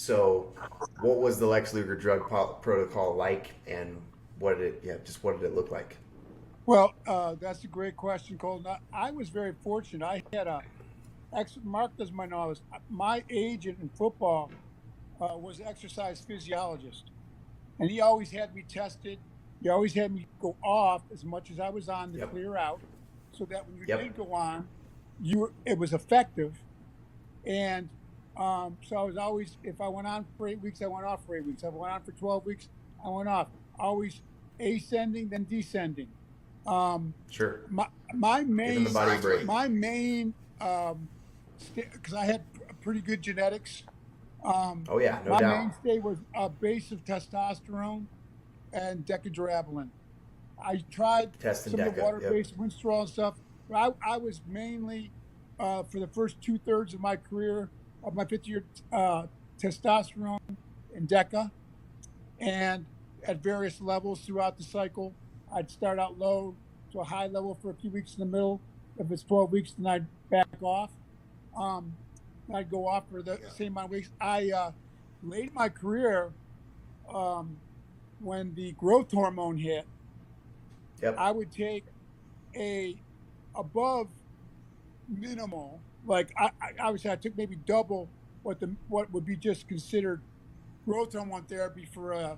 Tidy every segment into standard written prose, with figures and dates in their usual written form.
So, what was the Lex Luger drug protocol like, and what did it look like? Well, that's a great question, Colton. I was very fortunate. I had Mark doesn't mind all this. My agent in football was an exercise physiologist, and he always had me tested. He always had me go off as much as I was on to Yep. clear out, so that when you Yep. did go on, it was effective. And so I was always, if I went on for 8 weeks, I went off for 8 weeks. If I went on for 12 weeks, I went off. Always ascending, then descending. Um, Sure. my Giving the main body a break. my main because I had pretty good genetics. Oh yeah, no My doubt. mainstay was a base of testosterone and decadrabalin. I tried Test and some of the Deca. Yep. water-based Winstrol and stuff. But I was mainly for the first 2/3 of my career of my 50-year testosterone and Deca, and at various levels throughout the cycle. I'd start out low to a high level for a few weeks in the middle. If it's 12 weeks, then I'd back off. Um, I'd go off for the same amount of weeks. I late in my career, um, when the growth hormone hit, Yep. I would take a above minimal. Like obviously I took maybe double what would be just considered growth hormone therapy for a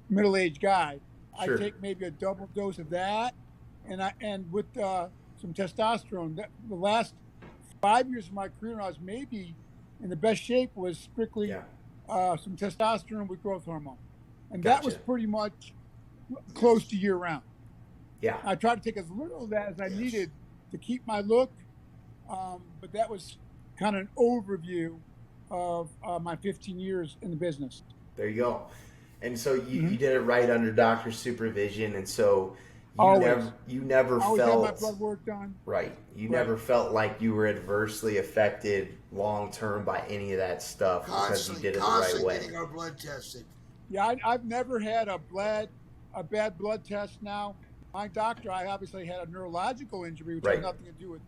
middle-aged guy. I Sure. take maybe a double dose of that, and with some testosterone. The last 5 years of my career, when I was maybe in the best shape, was strictly Yeah. some testosterone with growth hormone, and that was Gotcha. pretty much close to year round. Yeah. I tried to take as little of that as I Yes. needed to keep my look, but that was kind of an overview of my 15 years in the business. There you go. And so you Hmm. did it right under doctor's supervision, and so Always, you never always had my felt blood work done. right. You Right. never felt like you were adversely affected long term by any of that stuff because you did it the right Constantly way. getting our blood tested. Yeah, I've never had a bad blood test. Now, my doctor, I obviously had a neurological injury, which Right. has nothing to do with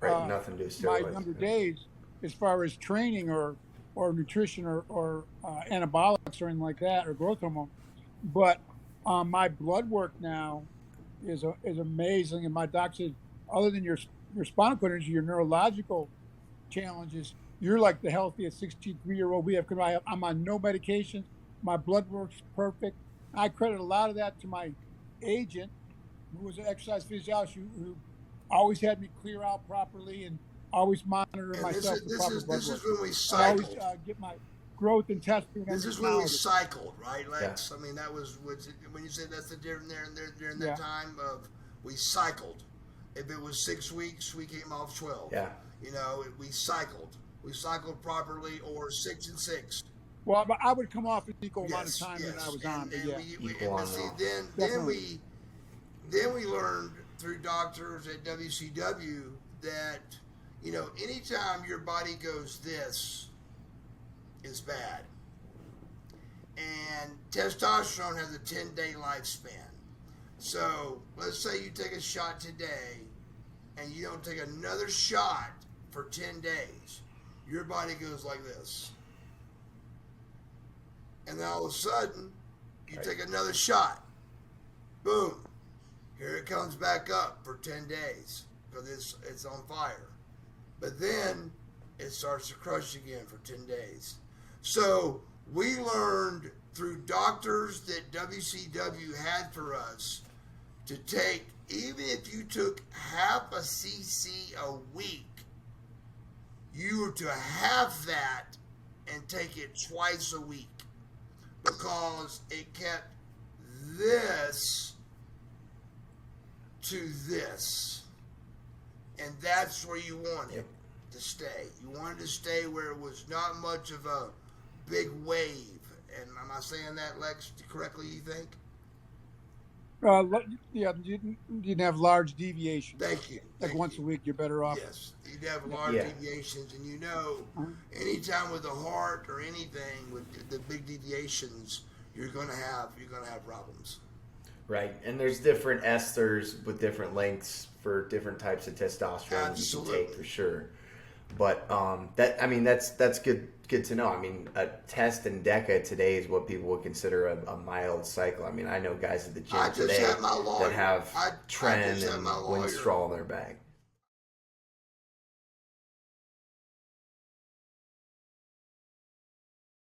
Right. Nothing to do with my steroids. younger days, as far as training or nutrition or anabolics or anything like that or growth hormone. But my blood work now is amazing, and my doctor said, other than your spinal cord injury, your neurological challenges, you're like the healthiest 63-year-old we have. Because I'm on no medications. My blood works perfect. I credit a lot of that to my agent, who was an exercise physiologist, who always had me clear out properly and always monitor And myself for proper blood this work. is when we I always cycled. get my growth and testing. This is when we cycled, right, Lex? Yeah. I mean, that was when you said that's the difference there during Yeah. that time of we cycled. If it was 6 weeks, we came off 12. Yeah. You know, we cycled. We cycled properly, or 6 and 6. Well, but I would come off an equal amount of Yes, time yes. than I was on. But yeah, Equal on see, off. then Definitely. we learned through doctors at WCW that, you know, anytime your body goes this is bad. And testosterone has a 10-day lifespan. So let's say you take a shot today and you don't take another shot for 10 days. Your body goes like this. And then all of a sudden, you take another shot. Boom. Here it comes back up for 10 days because it's on fire. But then it starts to crush again for 10 days. So we learned through doctors that WCW had for us to take, even if you took half a cc a week, you were to have that and take it twice a week, because it kept this to this. And that's where you wanted to stay. You wanted to stay where it was not much of a big wave. And am I saying that, Lex, correctly, you think? Yeah, you didn't have large deviations. Thank you. Like once a week, you're better off. Yes, you'd have large deviations, and you know, anytime with the heart or anything with the big deviations, you're gonna have problems. Right, and there's different esters with different lengths for different types of testosterone you can Absolutely. take for sure. But that's good to know. I mean, a test in DECA today is what people would consider a mild cycle. I mean, I know guys at the gym today that have Tren and Winstrol in their bag.